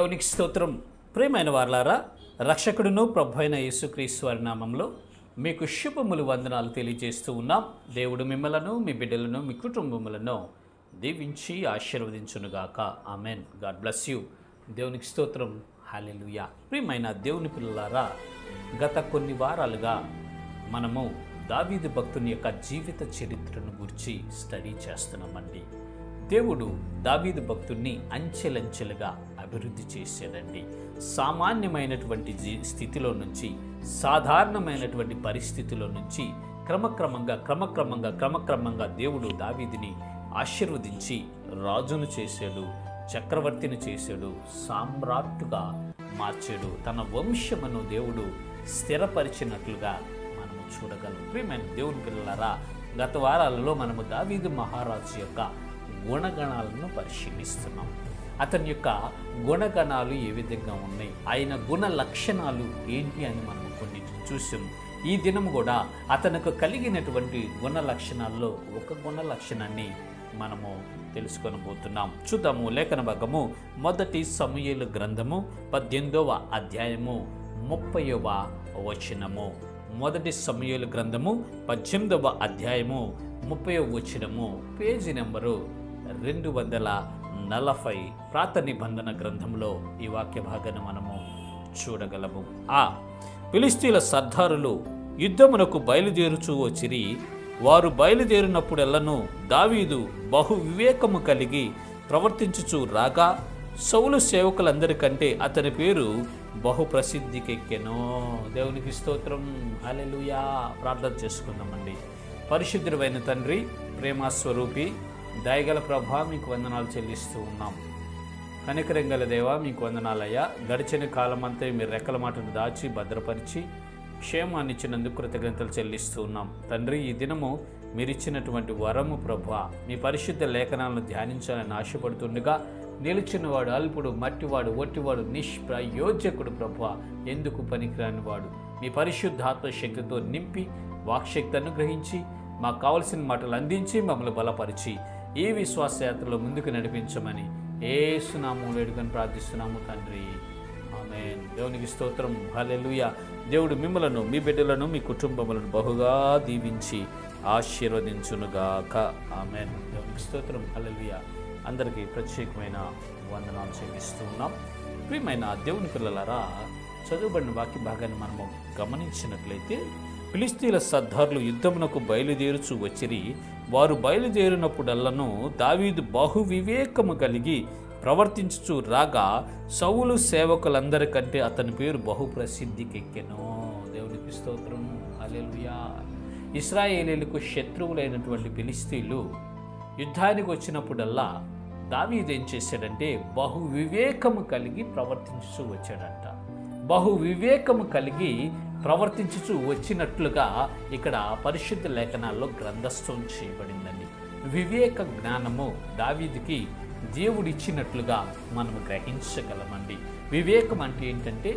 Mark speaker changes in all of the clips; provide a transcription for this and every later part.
Speaker 1: దేవునికి స్తోత్రం. ప్రియమైన వారలారా, రక్షకుడును ప్రభు అయిన యేసుక్రీస్తు వారి నామంలో మీకు శుభములు వందనాలు తెలియజేస్తూ ఉన్నాం. దేవుడు మిమ్మలను, మీ బిడ్డలను, మీ కుటుంబములను దీవించి ఆశీర్వదించునుగాక. ఆమెన్. God bless you. దేవునికి స్తోత్రం. హల్లెలూయా. ప్రియమైన దేవుని పిల్లలారా, గత కొన్ని వారాలుగా మనము దావీదు భక్తుని యొక్క జీవిత చరిత్రను గురించి స్టడీ చేస్తున్నామండి. దేవుడు దావీదు భక్తుణ్ణి అంచెలంచెలుగా అభివృద్ధి చేశాడండి. సామాన్యమైనటువంటి స్థితిలో నుంచి, సాధారణమైనటువంటి పరిస్థితిలో నుంచి క్రమక్రమంగా దేవుడు దావీదుని ఆశీర్వదించి రాజును చేశాడు, చక్రవర్తిని చేశాడు, సామ్రాట్టుగా మార్చాడు. తన వంశమును దేవుడు స్థిరపరిచినట్లుగా మనము చూడగలం. ప్రియమైన దేవుని పిల్లలారా, గత వారాలలో మనము దావీదు మహారాజు యొక్క గుణగణాలను పరిశీలిస్తున్నాం. అతని యొక్క గుణగణాలు ఏ విధంగా ఉన్నాయి, ఆయన గుణ లక్షణాలు ఏంటి అని మనం కొన్ని చూసాం. ఈ దినం కూడా అతనికి కలిగినటువంటి గుణ లక్షణాల్లో ఒక గుణ లక్షణాన్ని మనము తెలుసుకొనబోతున్నాం. చూద్దాము. లేఖన భాగము 1 సమూయేలు గ్రంథము 18వ అధ్యాయము 30వ వచనము. 1 సమూయేలు గ్రంథము 18వ అధ్యాయము 30వ వచనము, పేజీ నెంబరు 240 పాత నిబంధన గ్రంథంలో ఈ వాక్య భాగాన్ని మనము చూడగలము. ఫిలిష్తీయుల సర్దారులు యుద్ధమునకు బయలుదేరుచూ వచ్చిరి. వారు బయలుదేరినప్పుడెల్లను దావీదు బహు వివేకము కలిగి ప్రవర్తించుచూ రాగా సౌలు సేవకులందరికంటే అతని పేరు బహు ప్రసిద్ధికెక్కెను. దేవునికి స్తోత్రం. హల్లెలూయా. ప్రార్థన చేసుకుందామండి. పరిశుద్ధుడైన తండ్రి, ప్రేమస్వరూపి, దయగల ప్రభా, మీకు వందనాలు చెల్లిస్తూ ఉన్నాం. కనికరంగల దేవా, మీకు వందనాలయ్యా. గడిచిన కాలమంతా మీరు రెక్కల మాటను దాచి భద్రపరిచి క్షేమాన్ని ఇచ్చినందుకు కృతజ్ఞతలు చెల్లిస్తూ ఉన్నాం. తండ్రి, ఈ దినము మీరిచ్చినటువంటి వరము ప్రభా, మీ పరిశుద్ధ లేఖనాలను ధ్యానించాలని ఆశపడుతుండగా నిలిచినవాడు అల్పుడు, మట్టివాడు, ఒట్టివాడు, నిష్ప్రయోజకుడు ప్రభా, ఎందుకు పనికిరాని వాడు, మీ పరిశుద్ధాత్మ శక్తితో నింపి వాక్శక్తి అనుగ్రహించి మాకు కావలసిన మాటలు అందించి మమ్మల్ని బలపరిచి ఈ విశ్వాస యాత్రలో ముందుకు నడిపించమని యేసు నామములో వేడుకొని ప్రార్థిస్తున్నాము తండ్రి. ఆమేన్. దేవునికి స్తోత్రం. హల్లెలూయా. దేవుడు మిమ్మలను, మీ బిడ్డలను, మీ కుటుంబములను బహుగా దీవించి ఆశీర్వదించునుగాక. ఆమేన్. దేవునికి స్తోత్రం. హల్లెలూయా. అందరికీ ప్రత్యేకమైన వందనాలు చెల్లిస్తూ ఉన్నాం. ప్రియమైన దేవుని పిల్లలారా, చదువుబడిన వాక్య భాగాన్ని మనము గమనించినట్లయితే, ఫిలిష్తీయుల సర్దారులు యుద్ధమునకు బయలుదేరుచు వచ్చిరి. వారు బయలుదేరినప్పుడల్లను దావీదు బహు వివేకము కలిగి ప్రవర్తించుచు రాగా సౌలు సేవకులందరికంటే అతని పేరు బహు ప్రసిద్ధికెక్కెను. దేవునికి స్తోత్రం. హల్లెలూయా. ఇశ్రాయేలీయులకు శత్రువులైనటువంటి ఫిలిష్తీయులు యుద్ధానికి వచ్చినప్పుడల్లా దావీదు ఏం చేశాడంటే బహు వివేకము కలిగి ప్రవర్తించుచు వచ్చాడంట. బహు వివేకము కలిగి ప్రవర్తించుచు వచ్చినట్లుగా ఇక్కడ పరిశుద్ధ లేఖనాల్లో గ్రంథస్థం చేయబడిందండి. వివేక జ్ఞానము దావీదుకి దేవుడిచ్చినట్లుగా మనం గ్రహించగలమండి. వివేకం అంటే ఏంటంటే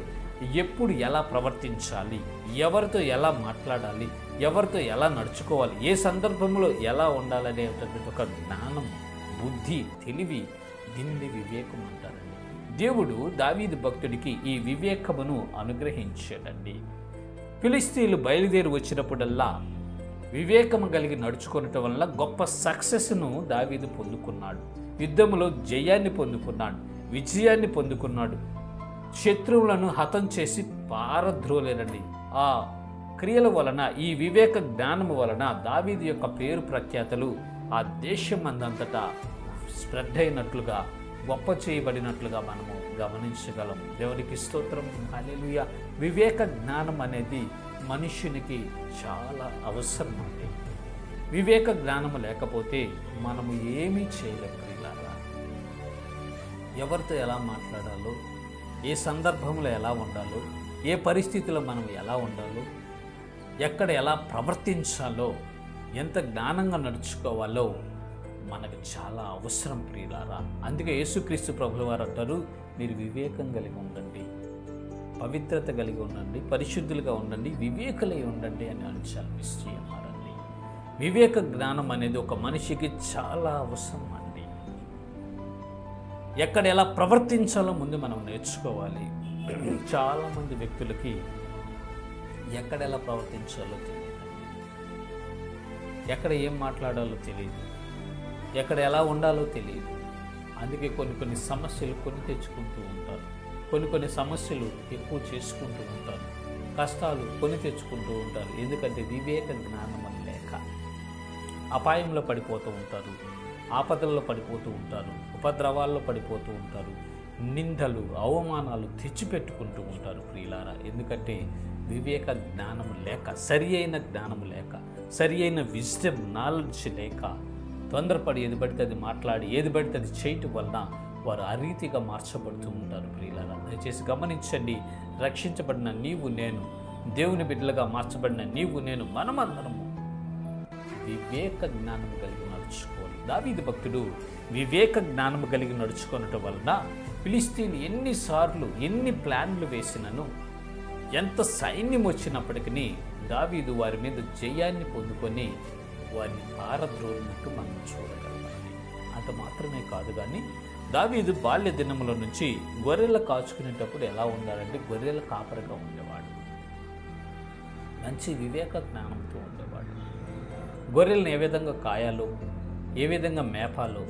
Speaker 1: ఎప్పుడు ఎలా ప్రవర్తించాలి, ఎవరితో ఎలా మాట్లాడాలి, ఎవరితో ఎలా నడుచుకోవాలి, ఏ సందర్భంలో ఎలా ఉండాలనేటటువంటి ఒక జ్ఞానం, బుద్ధి, తెలివి, దీన్ని వివేకం అంటారండి. దేవుడు దావీదు భక్తుడికి ఈ వివేకమును అనుగ్రహించాడండి. ఫిలిష్తీయులు బయలుదేరి వచ్చినప్పుడల్లా వివేకము కలిగి నడుచుకోవటం వల్ల గొప్ప సక్సెస్ను దావీదు పొందుకున్నాడు. యుద్ధములో జయాన్ని పొందుకున్నాడు, విజయాన్ని పొందుకున్నాడు. శత్రువులను హతం చేసి పారద్రోలేనండి. ఆ క్రియల వలన, ఈ వివేక జ్ఞానము వలన దావీదు యొక్క పేరు ప్రఖ్యాతలు ఆ దేశమందంతటా స్ప్రెడ్ అయినట్లుగా, గొప్ప చేయబడినట్లుగా మనము గమనించగలం. దేవునికి స్తోత్రం. హల్లెలూయా. వివేక జ్ఞానం అనేది మనుష్యునికి చాలా అవసరం అండి. వివేక జ్ఞానము లేకపోతే మనము ఏమీ చేయలేము. ఎవరితో ఎలా మాట్లాడాలో, ఏ సందర్భంలో ఎలా ఉండాలో, ఏ పరిస్థితిలో మనం ఎలా ఉండాలో, ఎక్కడ ఎలా ప్రవర్తించాలో, ఎంత జ్ఞానంగా నడుచుకోవాలో మనకు చాలా అవసరం ప్రియులారా. అందుకే యేసుక్రీస్తు ప్రభుల వారు అంటారు, మీరు వివేకం కలిగి ఉండండి, పవిత్రత కలిగి ఉండండి, పరిశుద్ధులుగా ఉండండి, వివేకులై ఉండండి అని అన్నారండి. వివేక జ్ఞానం అనేది ఒక మనిషికి చాలా అవసరం అండి. ఎక్కడ ఎలా ప్రవర్తించాలో ముందు మనం నేర్చుకోవాలి. చాలామంది వ్యక్తులకి ఎక్కడ ఎలా ప్రవర్తించాలో తెలియదు, ఎక్కడ ఏం మాట్లాడాలో తెలియదు, ఎక్కడ ఎలా ఉండాలో తెలియదు. అందుకే కొన్ని సమస్యలు తెచ్చుకుంటూ ఉంటారు, కొన్ని సమస్యలు ఎక్కువ చేసుకుంటూ ఉంటారు, కష్టాలు తెచ్చుకుంటూ ఉంటారు. ఎందుకంటే వివేక జ్ఞానం లేక అపాయంలో పడిపోతూ ఉంటారు, ఆపదల్లో పడిపోతూ ఉంటారు, ఉపద్రవాల్లో పడిపోతూ ఉంటారు, నిందలు అవమానాలు తెచ్చిపెట్టుకుంటూ ఉంటారు ప్రియులారా. ఎందుకంటే వివేక జ్ఞానం లేక, సరి అయిన జ్ఞానం లేక, సరి అయిన విజ్డమ్ నాలెడ్జ్ లేక తొందరపడి ఏది పడితే అది మాట్లాడి ఏది పడితే అది చేయటం వలన వారు ఆ రీతిగా మార్చబడుతూ ఉంటారు ప్రియులారా. దయచేసి గమనించండి. రక్షించబడిన నీవు నేను, దేవుని బిడ్డలుగా మార్చబడిన నీవు నేను, మనమందరము వివేక జ్ఞానము కలిగి నడుచుకోవాలి. దావీదు భక్తుడు వివేక జ్ఞానము కలిగి నడుచుకోవటం వలన ఫిలిష్తీయులు ఎన్నిసార్లు ఎన్ని ప్లాన్లు వేసినను, ఎంత సైన్యం వచ్చినప్పటికీ దావీదు వారి మీద జయాన్ని పొందుకొని వారిని పారద్రోలినట్టు మనం చూడగలమండి. అంత మాత్రమే కాదు కానీ దావీదు బాల్య దినముల నుంచి గొర్రెల కాచుకునేటప్పుడు ఎలా ఉండాలంటే గొర్రెల కాపరిగా ఉండేవాడు, మంచి వివేక జ్ఞానంతో ఉండేవాడు. గొర్రెలను ఏ విధంగా కాయాలో, ఏ విధంగా మేపాలో,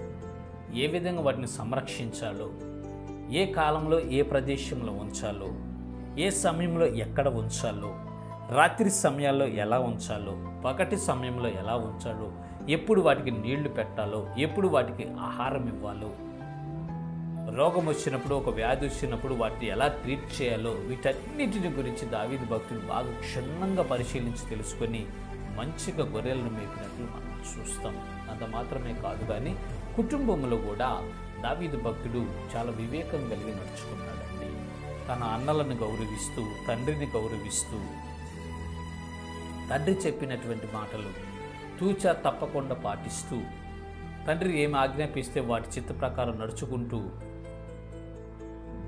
Speaker 1: ఏ విధంగా వాటిని సంరక్షించాలో, ఏ కాలంలో ఏ ప్రదేశంలో ఉంచాలో, ఏ సమయంలో ఎక్కడ ఉంచాలో, రాత్రి సమయాల్లో ఎలా ఉంచాలో, పగటి సమయంలో ఎలా ఉంచాలో, ఎప్పుడు వాటికి నీళ్లు పెట్టాలో, ఎప్పుడు వాటికి ఆహారం ఇవ్వాలో, రోగం వచ్చినప్పుడు ఒక వ్యాధి వచ్చినప్పుడు వాటిని ఎలా ట్రీట్ చేయాలో, వీటన్నిటిని గురించి దావీదు భక్తుడు బాగా క్షుణ్ణంగా పరిశీలించి తెలుసుకొని మంచిగా గొర్రెలను మేపినట్లు మనం చూస్తాం. అంత మాత్రమే కాదు కానీ కుటుంబంలో కూడా దావీదు భక్తుడు చాలా వివేకం కలిగి నడుచుకున్నాడండి. తన అన్నలను గౌరవిస్తూ, తండ్రిని గౌరవిస్తూ, తండ్రి చెప్పినటువంటి మాటలు తూచా తప్పకుండా పాటిస్తూ, తండ్రి ఏమి ఆజ్ఞాపిస్తే వాటి చిత్త ప్రకారం నడుచుకుంటూ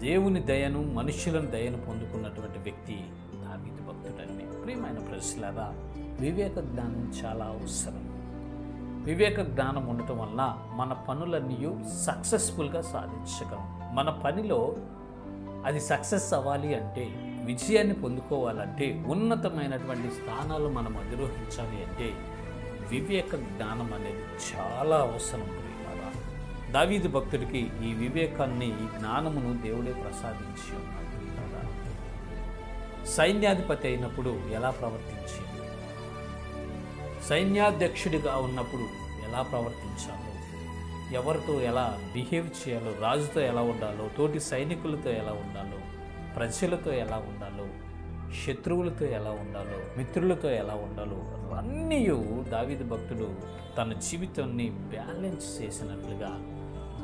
Speaker 1: దేవుని దయను, మనుష్యులను దయను పొందుకున్నటువంటి వ్యక్తి దావీదు భక్తుడండి. ప్రియమైన ప్రజలారా, వివేక జ్ఞానం చాలా అవసరం. వివేక జ్ఞానం ఉండటం వలన మన పనులన్నీ సక్సెస్ఫుల్గా సాధించగలం. మన పనిలో అది సక్సెస్ అవ్వాలి అంటే, విజయాన్ని పొందుకోవాలంటే, ఉన్నతమైనటువంటి స్థానాలు మనం అధిరోహించాలి అంటే వివేక జ్ఞానం అనేది చాలా అవసరం. దావీదు భక్తుడికి ఈ వివేకాన్ని, ఈ జ్ఞానమును దేవుడే ప్రసాదించి ఉన్నాడు. సైన్యాధిపతి అయినప్పుడు ఎలా ప్రవర్తించాలి, సైన్యాధ్యక్షుడిగా ఉన్నప్పుడు ఎలా ప్రవర్తించాలో, ఎవరితో ఎలా బిహేవ్ చేయాలో, రాజుతో ఎలా ఉండాలో, తోటి సైనికులతో ఎలా ఉండాలో, ప్రజలతో ఎలా ఉండాలో, శత్రువులతో ఎలా ఉండాలో, మిత్రులతో ఎలా ఉండాలో అన్నీ దావీదు భక్తుడు తన జీవితాన్ని బ్యాలెన్స్ చేసినట్లుగా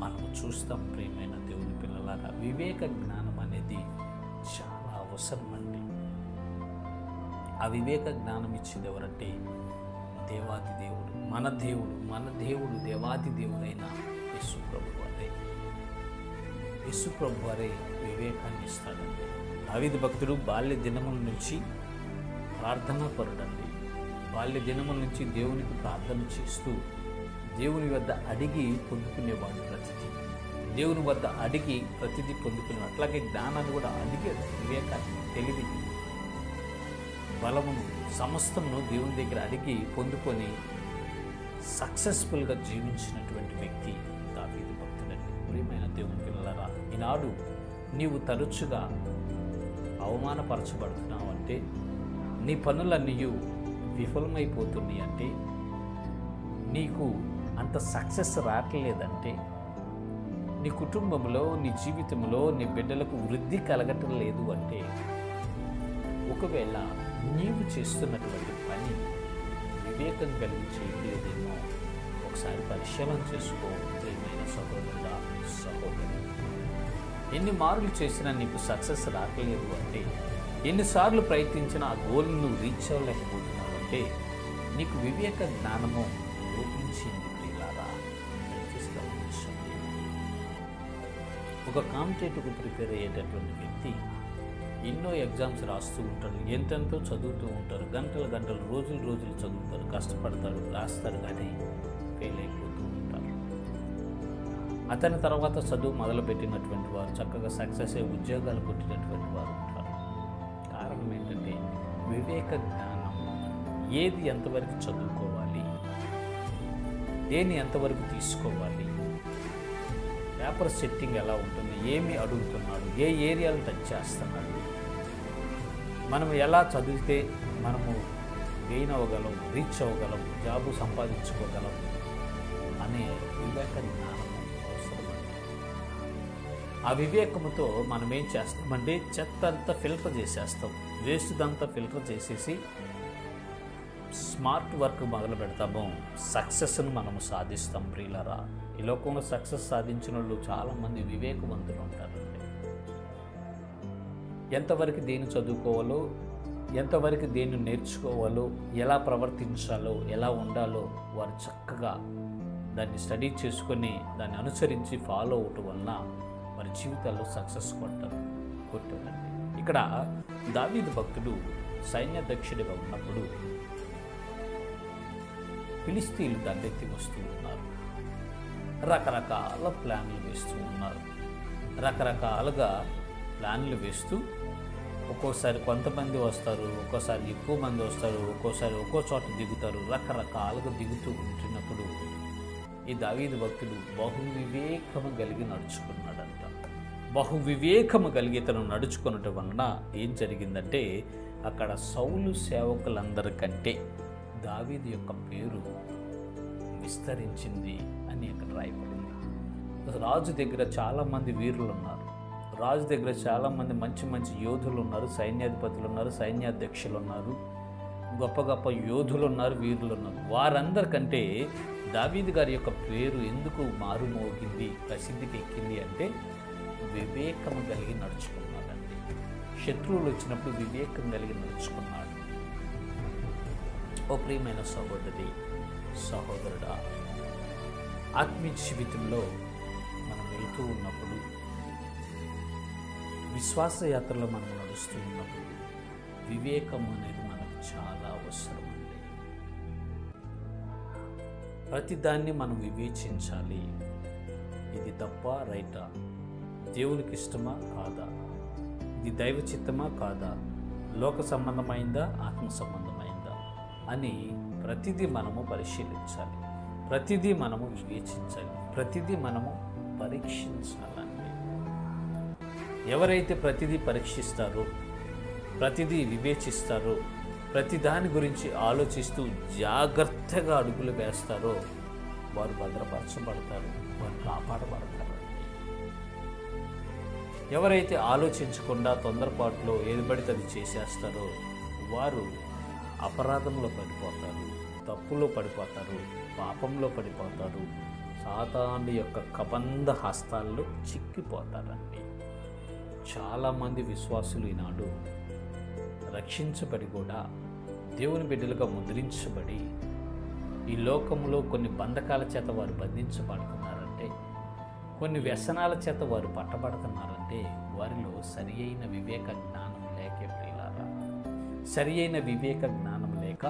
Speaker 1: మనం చూస్తాం. ప్రియమైన దేవుని పిల్లలారా, వివేక జ్ఞానం అనేది చాలా అవసరం అండి. ఆ వివేక జ్ఞానం ఇచ్చేది ఎవరంటే దేవాది దేవుడు, మన దేవుడు దేవాది దేవుడైన యేసు ప్రభు వారే. యేసు ప్రభు వారే వివేకాన్ని ఇస్తాడండి. దావీదు భక్తుడు బాల్య దినముల నుంచి ప్రార్థనా పరుడండి. బాల్య దినముల నుంచి దేవునికి ప్రార్థన చేస్తూ దేవుని వద్ద అడిగి పొందుకునేవాడు. దేవుని వద్ద అడిగి ప్రతిదీ పొందుకునేవాడు. అట్లాగే జ్ఞానాన్ని కూడా అడిగాడు. వివేకాన్ని, తెలివి, బలమును, సమస్తమును దేవుని దగ్గర అడిగి పొందుకొని సక్సెస్ఫుల్గా జీవించినటువంటి వ్యక్తి దావీదు భక్తుడండి. ప్రియమైన దేవుని పిల్లలారా, ఈనాడు నీవు తరచుగా అవమానపరచబడుతున్నావు అంటే, నీ పనులన్నీ విఫలమైపోతున్నాయి అంటే, నీకు అంత సక్సెస్ రావట్లేదంటే, నీ కుటుంబంలో, నీ జీవితంలో, నీ బిడ్డలకు వృద్ధి కలగటం లేదు అంటే, ఒకవేళ నీవు చేస్తున్నటువంటి పని వివేకం కలిగి చేయలేదేమో ఒకసారి పరిశీలన చేసుకో. ప్రియమైన సహోదరుడా, సహోదరి, ఎన్ని మార్లు చేసినా నీకు సక్సెస్ రావట్లేదు అంటే, ఎన్నిసార్లు ప్రయత్నించినా ఆ గోల్ని నువ్వు రీచ్ అవ్వలేకపోతున్నావు అంటే నీకు వివేక జ్ఞానము లోపించింది. ప్రియులారా, ఒక కాంపిటేటివ్కి ప్రిపేర్ అయ్యేటటువంటి వ్యక్తి ఎన్నో ఎగ్జామ్స్ రాస్తూ ఉంటాడు, ఎంతెంతో చదువుతూ ఉంటారు, గంటలు రోజులు చదువుతారు, కష్టపడతాడు, రాస్తారు, కానీ ఫెయిల్ అయిపోతూ ఉంటారు. అతని తర్వాత చదువు మొదలుపెట్టినటువంటి వారు చక్కగా సక్సెస్ అయ్యి ఉద్యోగాలు కొట్టినటువంటి వారు ఉంటారు. కారణం ఏంటంటే వివేక జ్ఞానం. ఏది ఎంతవరకు చదువుకోవాలి, దేన్ని ఎంతవరకు తీసుకోవాలి, పేపర్ సెట్టింగ్ ఎలా ఉంటుంది, ఏమి అడుగుతున్నాడు, ఏ ఏరియాలు టచ్ చేస్తున్నాడు, మనం ఎలా చదివితే మనము గెయిన్ అవ్వగలం, రీచ్ అవ్వగలం, జాబు సంపాదించుకోగలం అనే వివేక జ్ఞానము అవసరమండి. ఆ వివేకముతో మనం ఏం చేస్తామంటే చెత్త అంతా ఫిల్టర్ చేసేస్తాం, వేస్ట్దంతా ఫిల్టర్ చేసేసి స్మార్ట్ వర్క్ మొదలు పెడతాము. సక్సెస్ను మనము సాధిస్తాం. ప్రియులారా, ఈ లోకంలో సక్సెస్ సాధించిన వాళ్ళు చాలామంది వివేకవంతులు ఉంటారండి. ఎంతవరకు దేన్ని చదువుకోవాలో, ఎంతవరకు దేన్ని నేర్చుకోవాలో, ఎలా ప్రవర్తించాలో, ఎలా ఉండాలో వారు చక్కగా దాన్ని స్టడీ చేసుకొని దాన్ని అనుసరించి ఫాలో అవటం వలన వారి జీవితాల్లో సక్సెస్ కొట్టారండి. ఇక్కడ దావీదు భక్తుడు సైన్యాధ్యక్షుడిగా ఉన్నప్పుడు ఫిలిస్తీన్లు దండెత్తి వస్తూ ఉన్నారు. రకరకాల ప్లాన్లు వేస్తూ ఉన్నారు. రకరకాలుగా ప్లాన్లు వేస్తూ ఒక్కోసారి కొంతమంది వస్తారు, ఒక్కోసారి ఎక్కువ మంది వస్తారు, ఒక్కోసారి ఒక్కో చోట దిగుతారు. రకరకాలుగా దిగుతూ ఉంటున్నప్పుడు ఈ దావీదు భక్తుడు బహువివేకము కలిగి నడుచుకున్నాడంట. బహువివేకము కలిగి తను నడుచుకున్నటం వలన ఏం జరిగిందంటే అక్కడ సౌలు సేవకులందరికంటే దావీదు యొక్క పేరు విస్తరించింది అని అక్కడ రాయబడింది. రాజు దగ్గర చాలామంది వీరులు ఉన్నారు. రాజు దగ్గర చాలామంది మంచి మంచి యోధులు ఉన్నారు, సైన్యాధిపతులు ఉన్నారు, సైన్యాధ్యక్షులు ఉన్నారు, గొప్ప గొప్ప యోధులు ఉన్నారు, వీరులు ఉన్నారు. వారందరికంటే దావీదు గారి యొక్క పేరు ఎందుకు మారుమోగింది, ప్రసిద్ధికి ఎక్కింది అంటే వివేకము కలిగి నడుచుకున్నాడండి. శత్రువులు వచ్చినప్పుడు వివేకం కలిగి నడుచుకున్నాడు. ఓ ప్రియమైన సహోదరి, సహోదరుడా, ఆత్మీయ జీవితంలో మనం వెళ్తూ ఉన్నప్పుడు, విశ్వాస యాత్రలో మనం నడుస్తూ ఉన్నప్పుడు వివేకం అనేది మనకు చాలా అవసరం అండి. ప్రతిదాన్ని మనం వివేచించాలి. ఇది తప్ప రైటా, దేవునికి ఇష్టమా కాదా, ఇది దైవ చిత్తమా కాదా, లోక సంబంధమైందా ఆత్మ సంబంధమైందా అని ప్రతిదీ మనము పరిశీలించాలి. ప్రతిదీ మనము వివేచించాలి. ప్రతిదీ మనము పరీక్షించాలండి. ఎవరైతే ప్రతిదీ పరీక్షిస్తారో, ప్రతిదీ వివేచిస్తారో, ప్రతి దాని గురించి ఆలోచిస్తూ జాగ్రత్తగా అడుగులు వేస్తారో వారు భద్రపరచబడతారు, వారు కాపాడబడతారు. ఎవరైతే ఆలోచించకుండా తొందరపాటులో ఏది పడితే అది చేసేస్తారో వారు అపరాధంలో పడిపోతారు, తప్పులో పడిపోతారు, పాపంలో పడిపోతారు, సాతాను యొక్క కబంధ హస్తాల్లో చిక్కిపోతారండి. చాలామంది విశ్వాసులు ఈనాడు రక్షించబడి కూడా దేవుని బిడ్డలుగా ముద్రించబడి ఈ లోకంలో కొన్ని బంధకాల చేత వారు బంధించబడుతున్నారంటే, కొన్ని వ్యసనాల చేత వారు పట్టబడుతున్నారంటే వారిలో సరి అయిన వివేక జ్ఞానం లేకే ప్రియులారా. సరి అయిన వివేక జ్ఞానం లేక,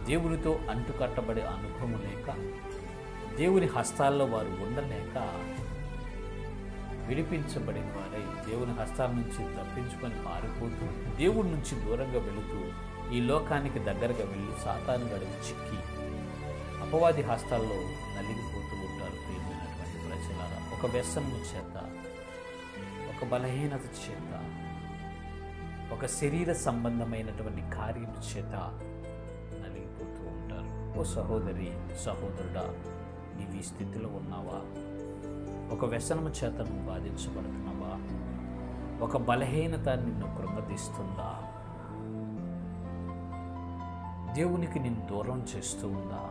Speaker 1: దేవునితో అంటుకట్టబడే అనుభవం లేక, దేవుని హస్తాల్లో వారు ఉండలేక విడిపించబడిన వారై దేవుని హస్తాల నుంచి తప్పించుకొని పారిపోతూ, దేవుడి నుంచి దూరంగా వెళుతూ, ఈ లోకానికి దగ్గరగా వెళ్ళి సాతాను గడికి చిక్కి అపవాది హస్తాల్లో నలిగిపోతూ ఉంటారు. ప్రియమైనటువంటి ప్రజలారా, ఒక వ్యసనము చేత, ఒక బలహీనత చేత, ఒక శరీర సంబంధమైనటువంటి కార్యం చేత నలిగిపోతూ ఉంటారు. ఓ సహోదరి, సహోదరుడా, నీవు ఈ స్థితిలో ఉన్నావా? ఒక వ్యసనము చేత నువ్వు బాధించబడుతున్నావా? ఒక బలహీనత నిన్ను కృంగతీస్తుందా? దేవునికి నిన్ను దూరం చేస్తూ ఉందా?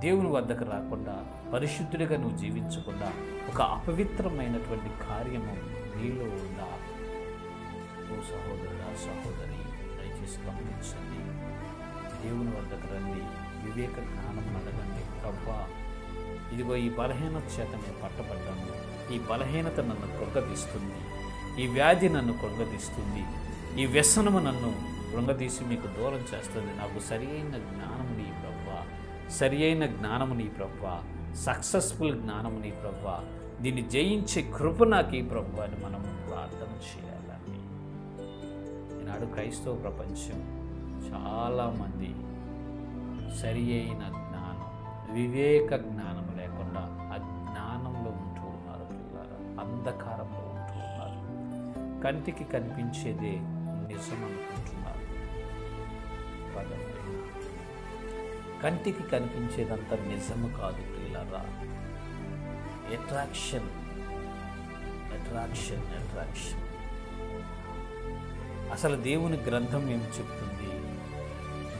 Speaker 1: దేవుని వద్దకు రాకుండా, పరిశుద్ధుడిగా నువ్వు జీవించకుండా ఒక అపవిత్రమైనటువంటి కార్యము నీలో ఉందా? ఓ సహోదరుడా, సహోదరి, దయచేసి గమనించండి. దేవుని వద్దకు రండి, వివేక జ్ఞానం అడగండి. ప్రభువా, ఇదిగో ఈ బలహీనత చేత నేను పట్టబడ్డాను, ఈ బలహీనత నన్ను కృంగదీస్తుంది, ఈ వ్యాధి నన్ను కృంగదీస్తుంది, ఈ వ్యసనము నన్ను కృంగదీసి మీకు దూరం చేస్తుంది. నాకు సరి అయిన జ్ఞానము నీ ప్రభువా, సరి అయిన జ్ఞానము నీ ప్రభువా, సక్సెస్ఫుల్ జ్ఞానం నీ ప్రభువా, దీన్ని జయించే కృప నాకు ఈ ప్రభువా అని మనం ప్రార్థన చేయాలండి. ఈనాడు క్రైస్తవ ప్రపంచం చాలామంది సరి అయిన జ్ఞానం, వివేక జ్ఞానం లేకుండా అజ్ఞానంలో ఉంటూ ఉన్నారు పిల్లలు, అంధకారంలో ఉంటూ ఉన్నారు. కంటికి కనిపించేదే నిజం అనుకుంటున్నారు. కంటికి కనిపించేదంతా నిజము కాదు పిల్లరా. Attraction attraction attraction. అసలు దేవుని గ్రంథం ఏమి చెప్తుంది,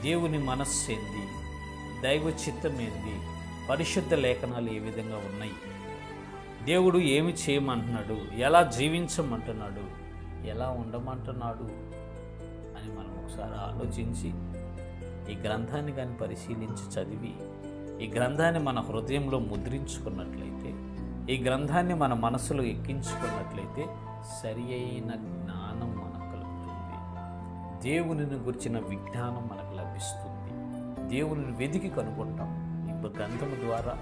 Speaker 1: దేవుని మనస్సు ఏంది, దైవ చిత్తం ఏంది, పరిశుద్ధ లేఖనాలు ఏ విధంగా ఉన్నాయి, దేవుడు ఏమి చేయమంటున్నాడు, ఎలా జీవించమంటున్నాడు, ఎలా ఉండమంటున్నాడు అని మనం ఒకసారి ఆలోచించి ఈ గ్రంథాన్ని కానీ పరిశీలించి చదివి ఈ గ్రంథాన్ని మన హృదయంలో ముద్రించుకున్నట్లయితే, ఈ గ్రంథాన్ని మన మనసులో ఎక్కించుకున్నట్లయితే సరి అయిన జ్ఞానం మనకు కలుగుతుంది. దేవునిని గురించిన విజ్ఞానం మనకు లభిస్తుంది. దేవునిని వెతికి కనుగొంటాం. ఇప్పుడు గ్రంథము ద్వారా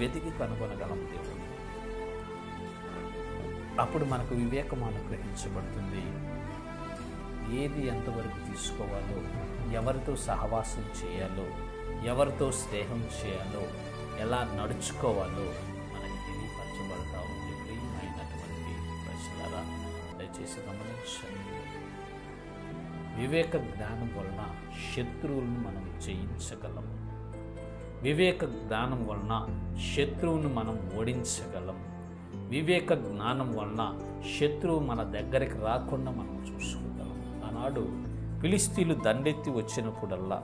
Speaker 1: వెతికి కనుగొనగలం దేవుని. అప్పుడు మనకు వివేకం అనుగ్రహించబడుతుంది. ఏది ఎంతవరకు తీసుకోవాలో, ఎవరితో సహవాసం చేయాలో, ఎవరితో స్నేహం చేయాలో, ఎలా నడుచుకోవాలో మనకి తెలియపరచబడతా ఉంది. ప్రియమైనటువంటి ప్రజలారా దయచేసి గమనించండి. వివేక జ్ఞానం వలన శత్రువులను మనం జయించగలం. వివేక జ్ఞానం వలన శత్రువును మనం ఓడించగలం. వివేక జ్ఞానం వలన శత్రువు మన దగ్గరికి రాకుండా మనం చూసుకోగలం. ఆనాడు ఫిలిస్తీన్లు దండెత్తి వచ్చినప్పుడల్లా,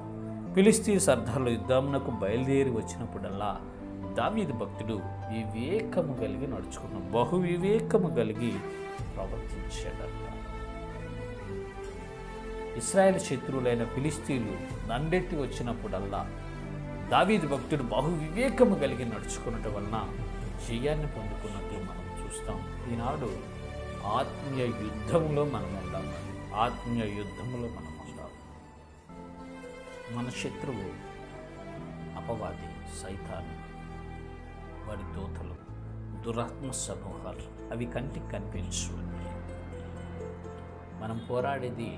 Speaker 1: ఫిలిస్తీన్ సర్దార్లు యుద్ధమునకు బయలుదేరి వచ్చినప్పుడల్లా దావీదు భక్తుడు వివేకము కలిగి నడుచుకున్నాడు, బహు వివేకము కలిగి ప్రవర్తించాడట. ఇశ్రాయేల్ శత్రువులైన ఫిలిస్తీన్లు దండెత్తి వచ్చినప్పుడల్లా దావీదు భక్తుడు బహు వివేకము కలిగి నడుచుకున్నట్టు వలన జయాన్ని పొందుకున్నట్టు మనం చూస్తాం. ఈనాడు ఆత్మీయ యుద్ధంలో మనం ఉండాలి. ఆత్మీయ యుద్ధంలో మనం ఉండాలి. మన శత్రువు అపవాది, సైతాను, వాడి దూతలు, దురాత్మ సమూహాలు, అవి కంటికి కనిపించు. మనం పోరాడేది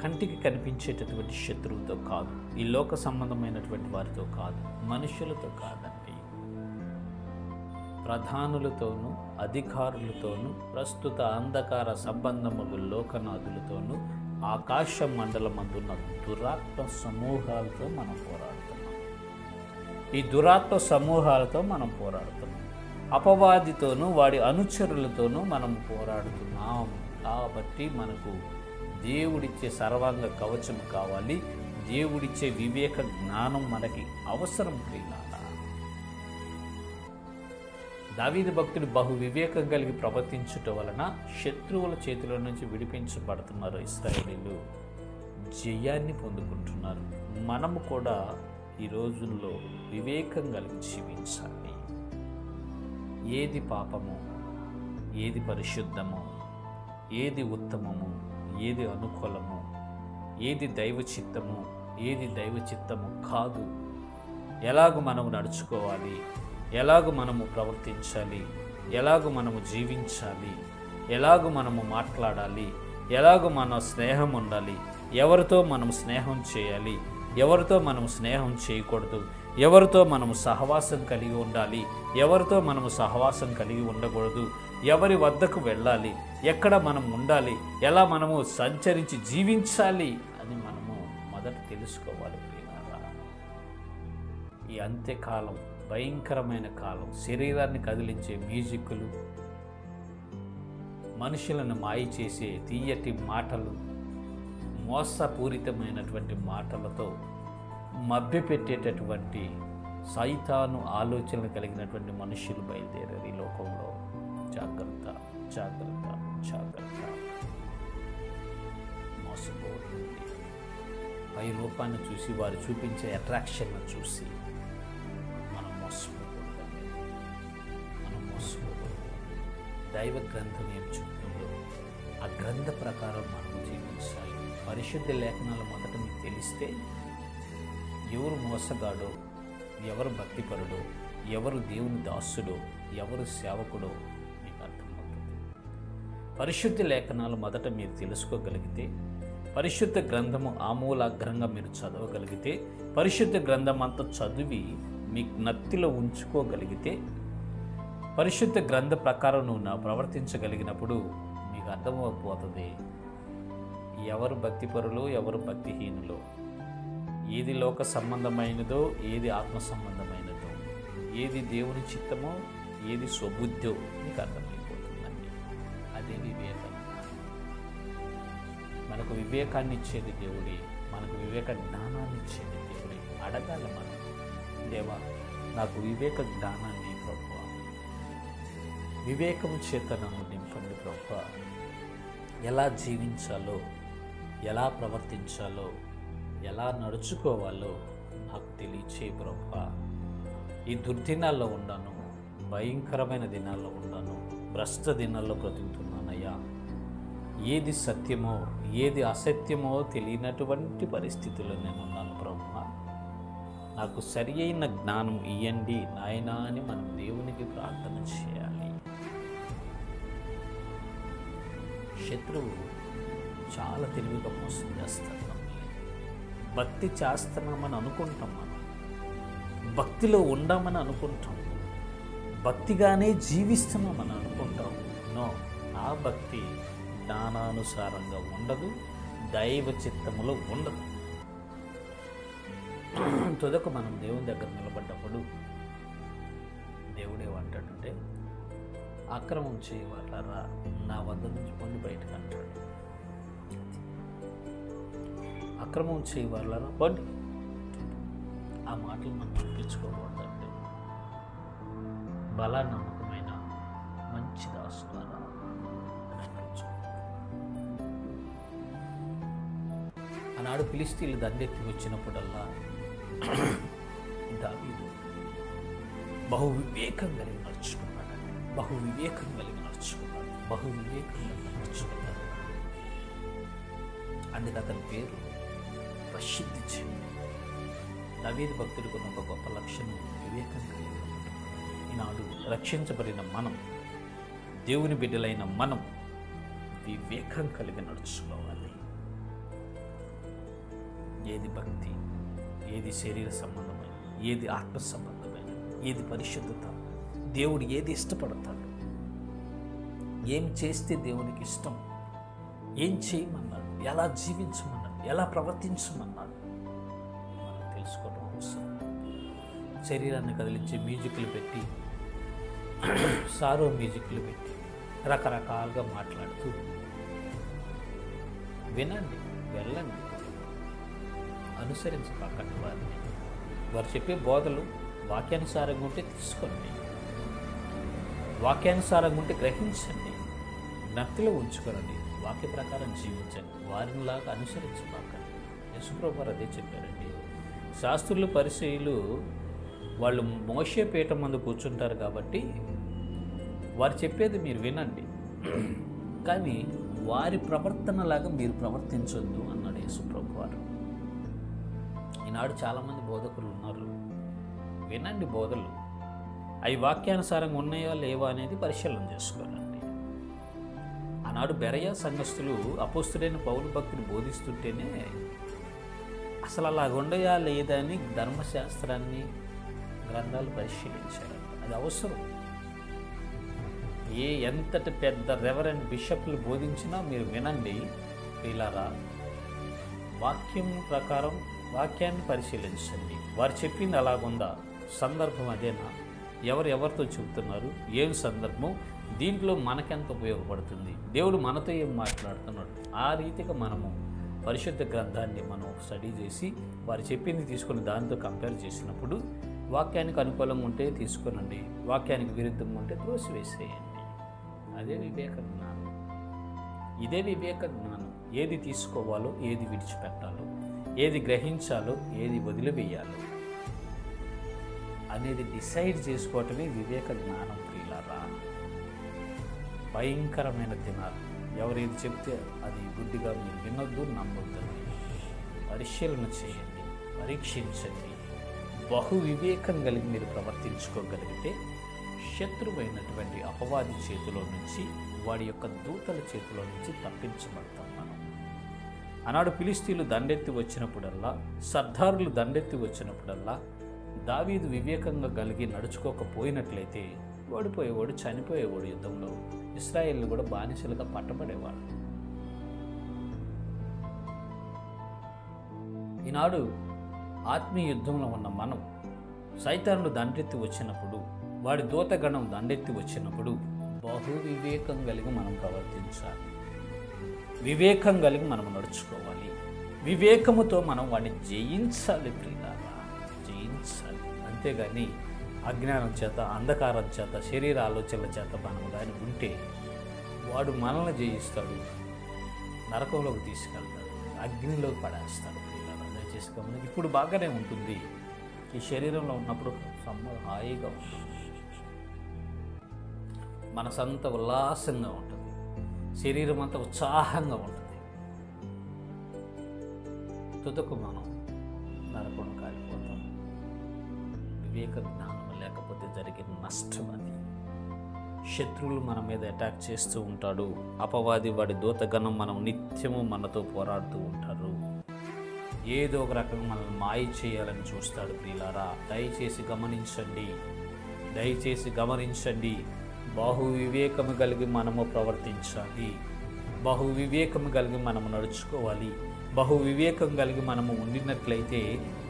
Speaker 1: కంటికి కనిపించేటటువంటి శత్రువుతో కాదు, ఈ లోక సంబంధమైనటువంటి వారితో కాదు, మనుషులతో కాదండి. ప్రధానులతోనూ అధికారులతోనూ ప్రస్తుత అంధకార సంబంధములు లోకనాథులతోనూ ఆకాశ మండలమందున్న దురాత్మ సమూహాలతో మనం పోరాడుతున్నాం. ఈ దురాత్మ సమూహాలతో మనం పోరాడుతున్నాం. అపవాదితోనూ వాడి అనుచరులతోనూ మనం పోరాడుతున్నాం. కాబట్టి మనకు దేవుడిచ్చే సర్వాంగ కవచం కావాలి. దేవుడిచ్చే వివేక జ్ఞానం మనకి అవసరం. ప్రియులారా, దావీదు భక్తుడు బహు వివేకం కలిగి ప్రవర్తించుట వలన శత్రువుల చేతుల నుంచి విడిపించబడుతున్నారు. ఇశ్రాయేలీలు జయాన్ని పొందుకుంటున్నారు. మనము కూడా ఈ రోజుల్లో వివేకం కలిగి జీవించాలి. ఏది పాపము, ఏది పరిశుద్ధము, ఏది ఉత్తమము, ఏది అనుకూలము, ఏది దైవ చిత్తము, ఏది దైవ చిత్తము కాదు, ఎలాగూ మనము నడుచుకోవాలి, ఎలాగూ మనము ప్రవర్తించాలి, ఎలాగూ మనము జీవించాలి, ఎలాగూ మనము మాట్లాడాలి, ఎలాగూ మన స్నేహం ఉండాలి, ఎవరితో మనము స్నేహం చేయాలి, ఎవరితో మనము స్నేహం చేయకూడదు, ఎవరితో మనము సహవాసం కలిగి ఉండాలి, ఎవరితో మనము సహవాసం కలిగి ఉండకూడదు, ఎవరి వద్దకు వెళ్ళాలి, ఎక్కడ మనం ఉండాలి, ఎలా మనము సంచరించి జీవించాలి అని మనము మొదట తెలుసుకోవాలి. ప్రియులారా, ఈ అంత్యకాలం భయంకరమైన కాలం. శరీరాన్ని కదిలించే మ్యూజిక్లు, మనుషులను మాయ చేసే తీయటి మాటలు, మోసపూరితమైనటువంటి మాటలతో మభ్యపెట్టేటటువంటి సైతాను ఆలోచనలు కలిగినటువంటి మనుషులు బయలుదేరారు ఈ లోకంలో. జాగ్రత్త, జాగ్రత్త, జాగ్రత్త. మోసపోతుంది. పై రూపాన్ని చూసి, వారు చూపించే అట్రాక్షన్ను చూసి మనం మోసపోకూడదండి. మనం మోసపోకూడదు. దైవ గ్రంథం ఏం చెప్తుందో ఆ గ్రంథ ప్రకారం మనం జీవించాలి. పరిశుద్ధ లేఖనాలు మొదట మీకు తెలిస్తే ఎవరు మోసగాడో, ఎవరు భక్తిపరుడో, ఎవరు దేవుని దాసుడో, ఎవరు సేవకుడో మీకు అర్థమవుతుంది. పరిశుద్ధ లేఖనాలు మొదట మీరు తెలుసుకోగలిగితే, పరిశుద్ధ గ్రంథము ఆమూలాగ్రంగా మీరు చదవగలిగితే, పరిశుద్ధ గ్రంథం అంతా చదివి మీకు నత్తిలో ఉంచుకోగలిగితే, పరిశుద్ధ గ్రంథ ప్రకారం నువ్వు ప్రవర్తించగలిగినప్పుడు మీకు అర్థమైపోతుంది ఎవరు భక్తిపరులు, ఎవరు భక్తిహీనులు, ఏది లోక సంబంధమైనదో, ఏది ఆత్మ సంబంధమైనదో, ఏది దేవుని చిత్తమో, ఏది స్వబుద్ధో మీకు అర్థమైపోతుందండి. అదే వివేకం. మనకు వివేకాన్ని ఇచ్చేది దేవుడే, మనకు వివేక జ్ఞానాన్ని ఇచ్చేది దేవుడే. అడగాలి మనం, దేవా నాకు వివేక జ్ఞానాన్ని ప్రభువా, వివేకం చేత నన్ను నింపండి ప్రభువా, ఎలా జీవించాలో, ఎలా ప్రవర్తించాలో, ఎలా నడుచుకోవాలో నాకు తెలియచే ప్రభువా. ఈ దుర్దినాల్లో ఉన్నాను, భయంకరమైన దినాల్లో ఉన్నాను, భ్రష్ట దినాల్లో బ్రతుకుతున్నానయ్యా. ఏది సత్యమో, ఏది అసత్యమో తెలియనటువంటి పరిస్థితుల్లో నేను ఉన్నాను ప్రభువా. నాకు సరి అయిన జ్ఞానం ఇయ్యండి నాయనా అని మనం దేవునికి ప్రార్థన చేయాలి. శత్రువు చాలా తెలివిగా మోసం చేస్తాడు. భక్తి చేస్తున్నామని అనుకుంటాం, మనం భక్తిలో ఉండామని అనుకుంటాం, భక్తిగానే జీవిస్తున్నామని అనుకుంటాం. నో, ఆ భక్తి జ్ఞానానుసారంగా ఉండదు, దైవ చిత్తములో ఉండదు. తుదకు మనం దేవుని దగ్గర నిలబడ్డప్పుడు దేవుడేమంటాడంటే, అక్రమం చేయవాళ్ళరా నా వద్ద నుంచి పొండి బయటకు అంటాడు. అక్రమం చేయవాళ్ళరా పొండి. ఆ మాటలు మనం అనిపించుకోకూడదండి. బలా నమ్మకమైన మంచి దాసులారా ఆనాడు ఫిలిష్తీయులు దండెత్తి వచ్చినప్పుడల్లా దావీదు బహు వివేకం కలిగి నడుచుకున్నాడు, బహు వివేకం కలిగి నడుచుకున్నాడు, బహు వివేకం కలిగి నడుచుకున్నాడు. అందుకు అతని పేరు ప్రసిద్ధి చెంది. దావీదు భక్తుడికి ఉన్న ఒక గొప్ప లక్షణం వివేకం కలిగి ఉండడం. ఈనాడు రక్షించబడిన మనం, దేవుని బిడ్డలైన మనం వివేకం కలిగి నడుచుకోవాలి. ఏది భక్తి, ఏది శరీర సంబంధమైన, ఏది ఆత్మ సంబంధమైన, ఏది పరిశుద్ధత, దేవుడు ఏది ఇష్టపడతాడు, ఏం చేస్తే దేవునికి ఇష్టం, ఏం చేయమన్నాడు, ఎలా జీవించమన్నాడు, ఎలా ప్రవర్తించమన్నాడు మనం తెలుసుకోవడం అవసరం. శరీరాన్ని కదిలించే మ్యూజిక్లు పెట్టి, సారో మ్యూజిక్లు పెట్టి రకరకాలుగా మాట్లాడుతూ వినండి, వెళ్ళండి, అనుసరించకండి వారిని. వారు చెప్పే బోధలు వాక్యానుసారంగా ఉంటే తీసుకోండి, వాక్యానుసారంగా ఉంటే గ్రహించండి, నత్తిలో ఉంచుకోనండి, వాక్య ప్రకారం జీవించండి, వారినిలాగా అనుసరించబాకండి. యేసుప్రభువు వారు అదే చెప్పారండి. శాస్త్రులు పరిసయ్యులు వాళ్ళు మోషే పీఠం ముందు కూర్చుంటారు కాబట్టి వారు చెప్పేది మీరు వినండి, కానీ వారి ప్రవర్తనలాగా మీరు ప్రవర్తించొద్దు అన్నాడు యేసుప్రభువు వారు. ఈనాడు చాలామంది బోధకులు ఉన్నారు. వినండి బోధలు, అవి వాక్యానుసారంగా ఉన్నాయా లేవా అనేది పరిశీలన చేసుకోవాలండి. ఆనాడు బెరయ సంఘస్థులు అపోస్తుడైన పౌలు భక్తులు బోధిస్తుంటేనే అసలు అలా ఉండయా లేదా అని ధర్మశాస్త్రాన్ని, గ్రంథాలు పరిశీలించారు. అది అవసరం. ఎంతటి పెద్ద రెవరెండ్ బిషప్లు బోధించినా మీరు వినండి పిల్లరా. వాక్యం ప్రకారం వాక్యాన్ని పరిశీలించండి. వారు చెప్పింది అలాగుందా, సందర్భం అదేనా, ఎవరితో చెబుతున్నారు, ఏం సందర్భం, దీంట్లో మనకెంత ఉపయోగపడుతుంది, దేవుడు మనతో ఏం మాట్లాడుతున్నాడు, ఆ రీతిగా మనము పరిశుద్ధ గ్రంథాన్ని మనం స్టడీ చేసి వారు చెప్పింది తీసుకొని దానితో కంపేర్ చేసినప్పుడు వాక్యానికి అనుకూలంగా ఉంటే తీసుకొనండి, వాక్యానికి విరుద్ధంగా ఉంటే త్రోసివేసేయండి. అదే వివేక జ్ఞానం. ఇదే వివేక జ్ఞానం. ఏది తీసుకోవాలో, ఏది విడిచిపెట్టాలో, ఏది గ్రహించాలో, ఏది వదిలివేయాలో అనేది డిసైడ్ చేసుకోవటమే వివేక జ్ఞానం. ప్రియులారా, భయంకరమైన దినాలు. ఎవరేది చెప్తే అది గుడ్డిగా మీరు వినొద్దు, నమ్మొద్దండి. పరిశీలన చేయండి, పరీక్షించండి, బహు వివేకం కలిగి మీరు ప్రవర్తించుకోగలిగితే శత్రువైనటువంటి అపవాది చేతిలో నుంచి, వాడి యొక్క దూతల చేతిలో నుంచి తప్పించబడతాం మనం. ఆనాడు ఫిలిష్తీయులు దండెత్తి వచ్చినప్పుడల్లా, సర్దారులు దండెత్తి వచ్చినప్పుడల్లా దావీదు వివేకంగా కలిగి నడుచుకోకపోయినట్లయితే ఓడిపోయేవాడు, చనిపోయేవాడు. యుద్ధంలో ఇశ్రాయేలు కూడా బానిసలుగా పట్టబడేవాడు. ఈనాడు ఆత్మీయ యుద్ధంలో ఉన్న మనం సైతానుడు దండెత్తి వచ్చినప్పుడు, వాడి దూతగణం దండెత్తి వచ్చినప్పుడు బహు వివేకం కలిగి మనం ప్రవర్తించాలి. వివేకం కలిగి మనం నడుచుకోవాలి. వివేకముతో మనం వాడిని జయించాలి ప్రియులారా, జయించాలి. అంతేగాని అజ్ఞానం చేత, అంధకారం చేత, శరీర ఆలోచనల చేత మనం కానీ ఉంటే వాడు మనల్ని జయిస్తాడు, నరకంలోకి తీసుకెళ్తాడు, అగ్నిలోకి పడేస్తాడు. ప్రియులారా, దయచేసి గమనించి. ఇప్పుడు బాగానే ఉంటుంది, ఈ శరీరంలో ఉన్నప్పుడు హాయిగా ఉంటుంది, మనసంతా ఉల్లాసంగా ఉంటుంది, శరీరం అంతా ఉత్సాహంగా ఉంటుంది. తుదకు మనం నరకం కాలిపోతాం. వివేక జ్ఞానం లేకపోతే జరిగే నష్టం అది. శత్రువులు మన మీద అటాక్ చేస్తూ ఉంటాడు. అపవాది, వాడి దూతగణం మనం నిత్యము మనతో పోరాడుతూ ఉంటారు. ఏదో ఒక రకంగా మనల్ని మాయ చేయాలని చూస్తాడు. ప్రియులారా, దయచేసి గమనించండి, దయచేసి గమనించండి. బహు వివేకము కలిగి మనము ప్రవర్తించాలి. బహు వివేకము కలిగి మనము నడుచుకోవాలి. బహు వివేకం కలిగి మనము ఉండినట్లయితే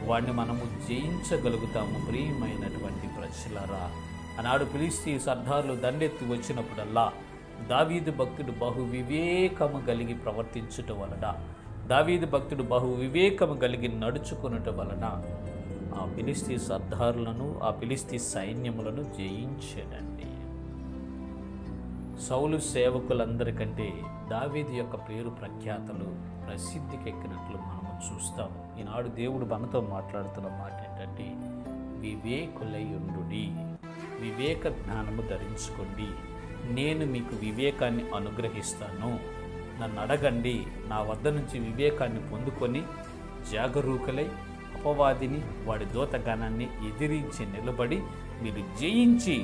Speaker 1: వాడిని మనము జయించగలుగుతాము. ప్రియమైనటువంటి ప్రజలారా, ఆనాడు ఫిలిష్తీయ సర్దారులు దండెత్తి వచ్చినప్పుడల్లా దావీదు భక్తుడు బహు వివేకము కలిగి ప్రవర్తించుట వలన, దావీదు భక్తుడు బహు వివేకము కలిగి నడుచుకున్నట వలన ఆ ఫిలిష్తీయ సర్దారులను, ఆ ఫిలిష్తీయ సైన్యములను జయించాడండి. సౌలు సేవకులందరికంటే దావీదు యొక్క పేరు ప్రఖ్యాతలు ప్రసిద్ధికెక్కినట్లు మనము చూస్తాము. ఈనాడు దేవుడు మనతో మాట్లాడుతున్న మాట ఏంటంటే, వివేకులై ఉండుడి, వివేక జ్ఞానము ధరించుకోండి, నేను మీకు వివేకాన్ని అనుగ్రహిస్తాను, నన్ను అడగండి, నా వద్ద నుంచి వివేకాన్ని పొందుకొని జాగరూకులై అపవాదిని, వాడి దూతగానాన్ని ఎదిరించి నిలబడి మీరు జయించి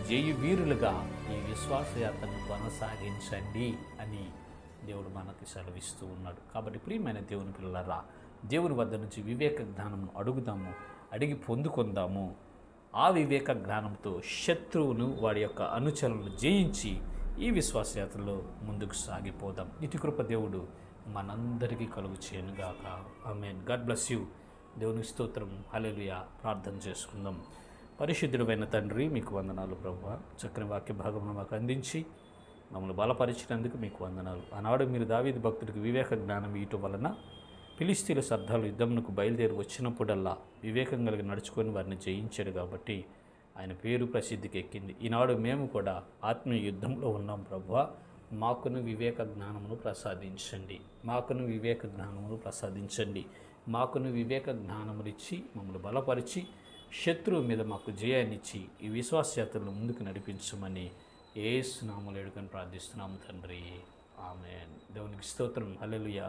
Speaker 1: జయు వీరులుగా ఈ విశ్వాసయాత్రను కొనసాగించండి అని దేవుడు మనకి సెలవిస్తూ ఉన్నాడు. కాబట్టి ప్రియమైన దేవుని పిల్లలారా, దేవుని వద్ద నుంచి వివేక జ్ఞానం అడుగుదాము, అడిగి పొందుకుందాము. ఆ వివేక జ్ఞానంతో శత్రువును, వాడి యొక్క అనుచరులను జయించి ఈ విశ్వాసయాత్రలో ముందుకు సాగిపోదాం. ఇటు కృప దేవుడు మనందరికీ కలుగు చేయనుగాక. ఆమేన్. God bless you. దేవునికి స్తోత్రం. హల్లెలూయా. ప్రార్థన చేసుకుందాం. పరిశుద్ధుడైన తండ్రి, మీకు వందనాలు ప్రభువా. చక్కని వాక్య భాగమును మాకు అందించి మమ్మల్ని బలపరిచినందుకు మీకు వందనాలు. ఆనాడు మీరు దావీదు భక్తుడికి వివేక జ్ఞానం ఇవ్వటం వలన ఫిలిష్తీయుల సర్దారులు యుద్ధమునకు బయలుదేరి వచ్చినప్పుడల్లా వివేకం కలిగి నడుచుకొని వారిని జయించాడు. కాబట్టి ఆయన పేరు ప్రసిద్ధికి ఎక్కింది. ఈనాడు మేము కూడా ఆత్మీయ యుద్ధంలో ఉన్నాం ప్రభువా. మాకును వివేక జ్ఞానమును ప్రసాదించండి, మాకును వివేక జ్ఞానమును ప్రసాదించండి, మాకును వివేక జ్ఞానమునిచ్చి మమ్మల్ని బలపరిచి శత్రువు మీద మాకు జయాన్నిచ్చి ఈ విశ్వాసయాత్రను ముందుకు నడిపించమని యేసు నామములో వేడుకొని ప్రార్థిస్తున్నాము తండ్రి. ఆమేన్. దేవునికి స్తోత్రం. హల్లెలూయా.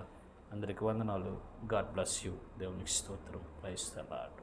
Speaker 1: అందరికి వందనాలు. God bless you. దేవునికి స్తోత్రం. Praise the lord.